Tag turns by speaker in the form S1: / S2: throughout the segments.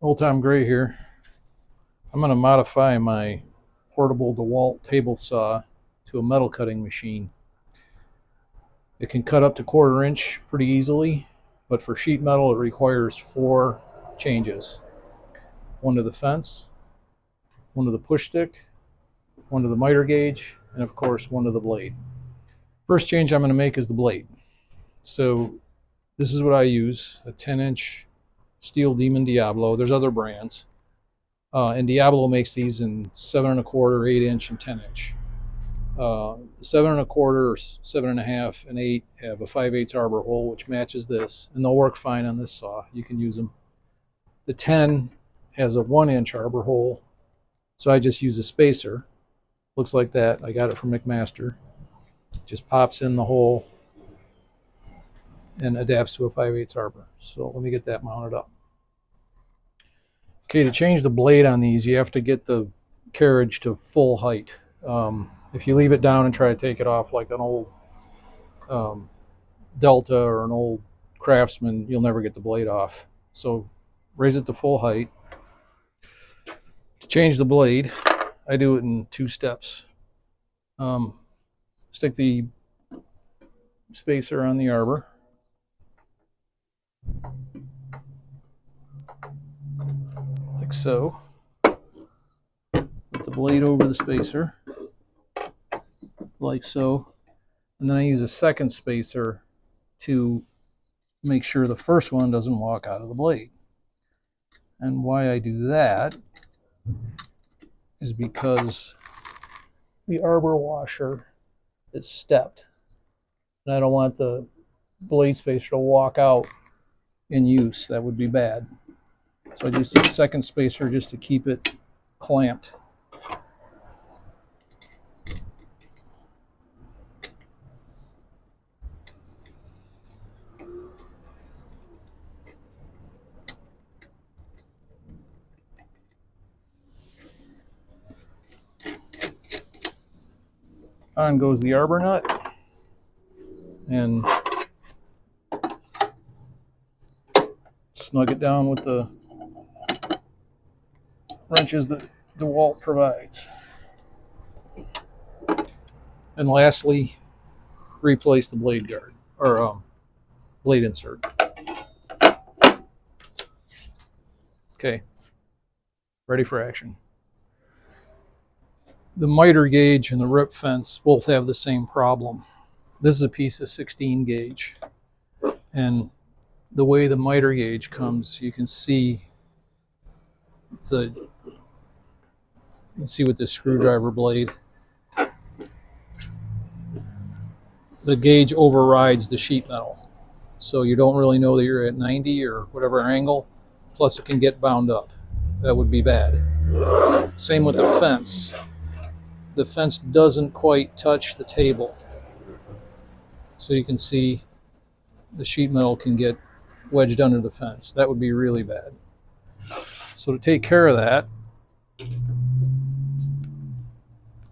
S1: Old Time Gray here. I'm going to modify my portable DeWalt table saw to a metal cutting machine. It can cut up to 1/4 inch pretty easily, but for sheet metal it requires 4 changes. One to the fence, one to the push stick, one to the miter gauge, and of course one to the blade. First change I'm going to make is the blade. So this is what I use, a 10-inch steel Demon Diablo. There's other brands. And Diablo makes these in 7 1/4, 8 inch, and 10 inch. 7 1/4, 7 1/2, and 8 have a 5/8 arbor hole, which matches this, and they'll work fine on this saw. You can use them. The 10 has a 1 inch arbor hole, so I just use a spacer. Looks like that. I got it from McMaster. Just pops in the hole and adapts to a 5/8 arbor. So let me get that mounted up. Okay, to change the blade on these, you have to get the carriage to full height. If you leave it down and try to take it off like an old Delta or an old Craftsman, you'll never get the blade off. So raise it to full height. To change the blade, I do it in 2 steps. Stick the spacer on the arbor. Like so. Put the blade over the spacer. Like so. And then I use a second spacer to make sure the first one doesn't walk out of the blade. And why I do that is because the arbor washer is stepped. And I don't want the blade spacer to walk out in use. That would be bad. So I just use a second spacer just to keep it clamped. On goes the arbor nut, and snug it down with the wrenches that DeWalt provides. And lastly, replace the blade guard, or blade insert. Okay, ready for action. The miter gauge and the rip fence both have the same problem. This is a piece of 16 gauge, and the way the miter gauge comes, you can see with this screwdriver blade, the gauge overrides the sheet metal, so you don't really know that you're at 90 or whatever angle. Plus, it can get bound up. That would be bad. Same with the fence. The fence doesn't quite touch the table, so you can see the sheet metal can get wedged under the fence. That would be really bad. So to take care of that,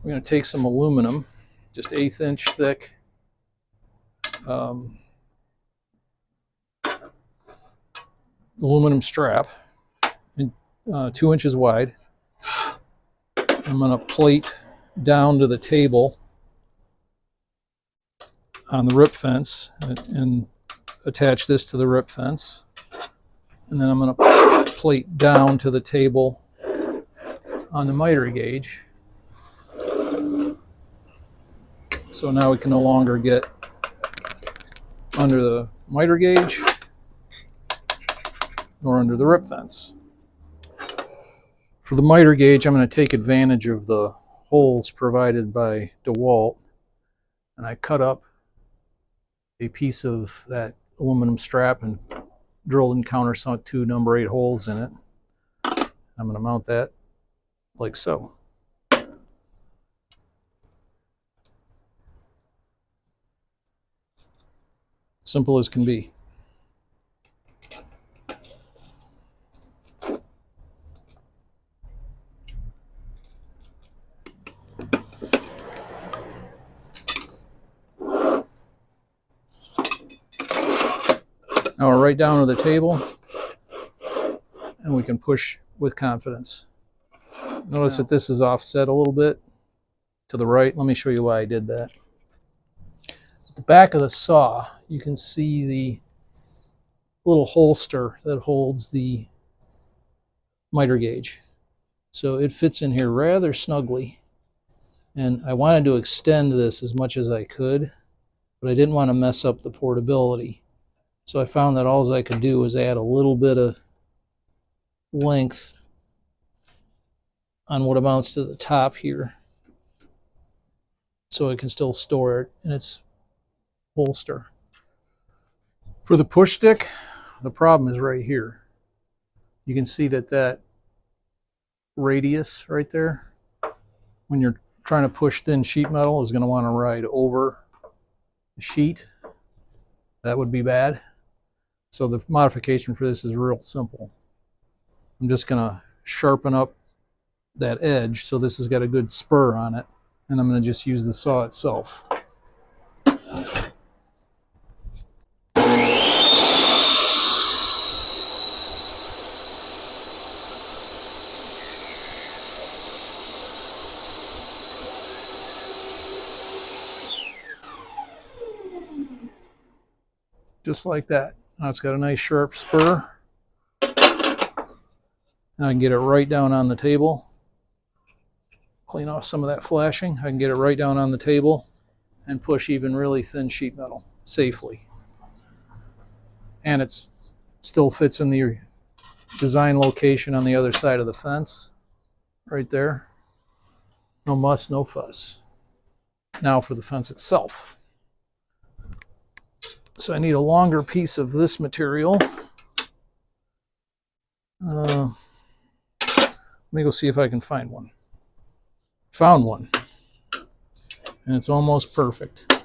S1: we're going to take some aluminum, just 1/8 inch thick, aluminum strap, 2 inches wide. I'm going to plate down to the table on the rip fence and attach this to the rip fence. And then I'm going to plate down to the table on the miter gauge. So now we can no longer get under the miter gauge nor under the rip fence. For the miter gauge, I'm going to take advantage of the holes provided by DeWalt, and I cut up a piece of that aluminum strap and drilled and countersunk 2 number 8 holes in it. I'm going to mount that like so. Simple as can be. Now we're right down to the table, and we can push with confidence. Notice that this is offset a little bit to the right. Let me show you why I did that. At the back of the saw, you can see the little holster that holds the miter gauge. So it fits in here rather snugly. And I wanted to extend this as much as I could, but I didn't want to mess up the portability. So I found that all I could do was add a little bit of length on what amounts to the top here, so it can still store it in its holster. For the push stick, the problem is right here. You can see that radius right there, when you're trying to push thin sheet metal, is going to want to ride over the sheet. That would be bad. So the modification for this is real simple. I'm just going to sharpen up that edge so this has got a good spur on it, and I'm going to just use the saw itself. Just like that. Now it's got a nice sharp spur. Now I can get it right down on the table. Clean off some of that flashing. I can get it right down on the table and push even really thin sheet metal safely. And it still fits in the design location on the other side of the fence, right there. No muss, no fuss. Now for the fence itself. So I need a longer piece of this material. Let me go see if I can find one. Found one. And it's almost perfect.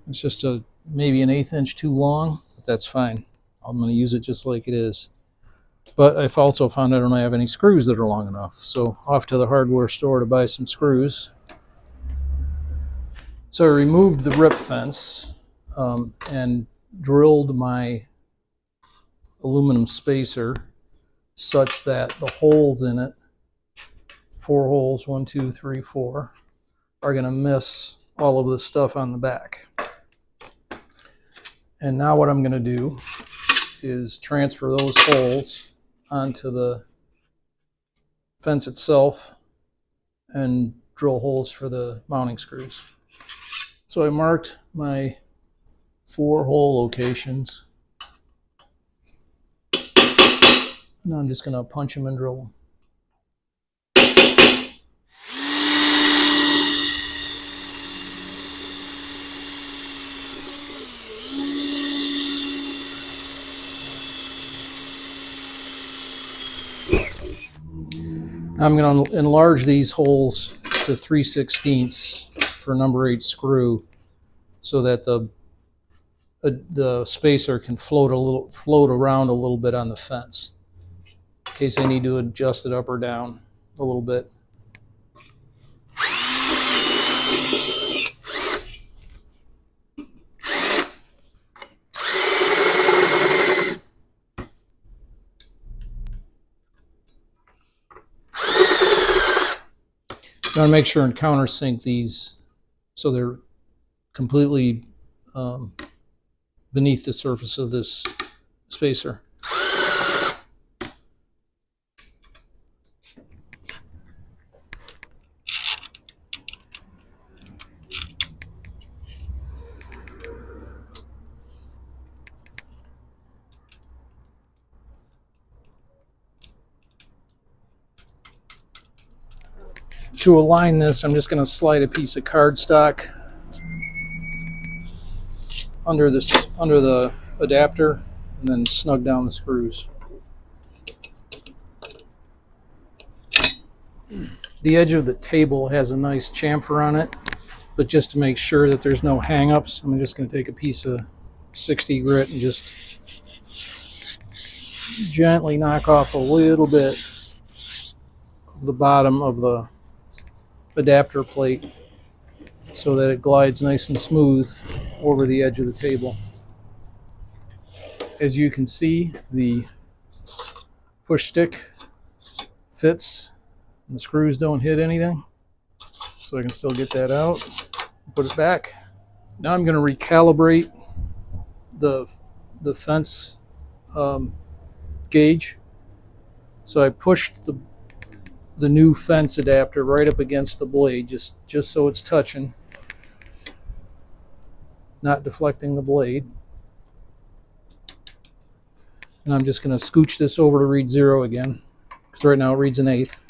S1: It's just maybe an 1/8 inch too long, but that's fine. I'm going to use it just like it is. But I've also found I don't have any screws that are long enough. So off to the hardware store to buy some screws. So I removed the rip fence and drilled my aluminum spacer such that the holes in it, 4 holes, 1, 2, 3, 4, are going to miss all of the stuff on the back. And now what I'm going to do is transfer those holes onto the fence itself and drill holes for the mounting screws. So I marked my 4 hole locations. Now I'm just going to punch them and drill them. I'm going to enlarge these holes to 3/16 for number 8 screw so that the spacer can float around a little bit on the fence in case I need to adjust it up or down a little bit. I'm going to make sure and countersink these so they're completely beneath the surface of this spacer. To align this, I'm just going to slide a piece of cardstock under the adapter and then snug down the screws. The edge of the table has a nice chamfer on it, but just to make sure that there's no hang-ups, I'm just going to take a piece of 60 grit and just gently knock off a little bit of the bottom of the adapter plate so that it glides nice and smooth over the edge of the table. As you can see, the push stick fits and the screws don't hit anything. So I can still get that out, put it back. Now I'm going to recalibrate the fence gauge. So I pushed the new fence adapter right up against the blade, just so it's touching, not deflecting the blade. And I'm just going to scooch this over to read 0 again, because right now it reads 1/8.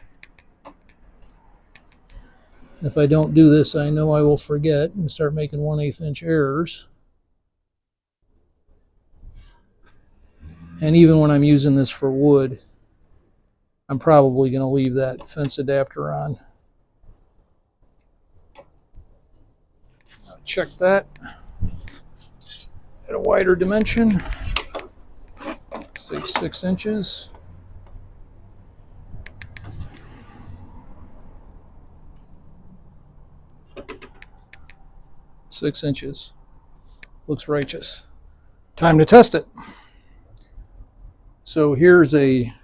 S1: And if I don't do this, I know I will forget and start making 1/8 inch errors. And even when I'm using this for wood, I'm probably going to leave that fence adapter on. Check that at a wider dimension, say 6 inches. Six inches. Looks righteous. Time to test it. So here's a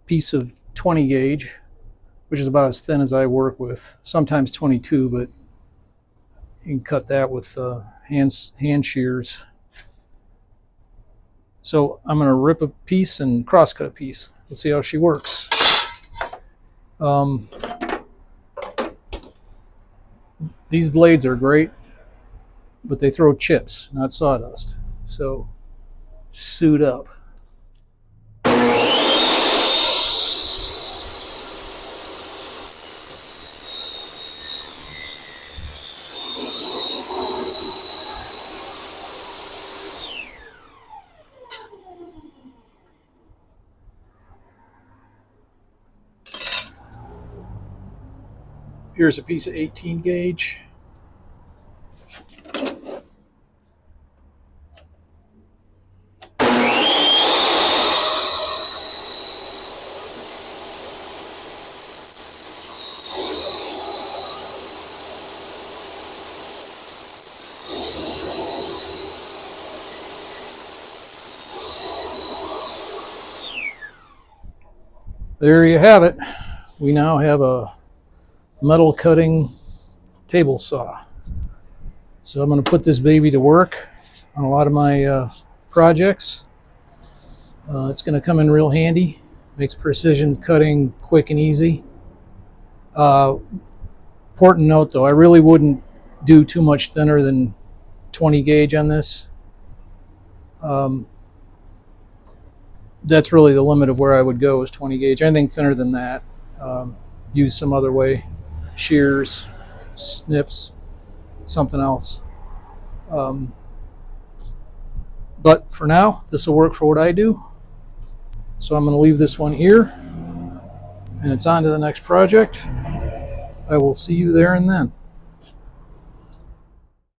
S1: piece of 20 gauge, which is about as thin as I work with. Sometimes 22, but you can cut that with hand shears. So I'm going to rip a piece and cross cut a piece. Let's see how she works. These blades are great, but they throw chips, not sawdust. So suit up. Here's a piece of 18 gauge. There you have it. We now have a metal cutting table saw. So I'm going to put this baby to work on a lot of my projects. It's going to come in real handy. Makes precision cutting quick and easy. Important note though, I really wouldn't do too much thinner than 20 gauge on this. That's really the limit of where I would go is 20 gauge. Anything thinner than that, use some other way. Shears, snips, something else. But for now, this will work for what I do. So I'm going to leave this one here, and it's on to the next project. I will see you there and then.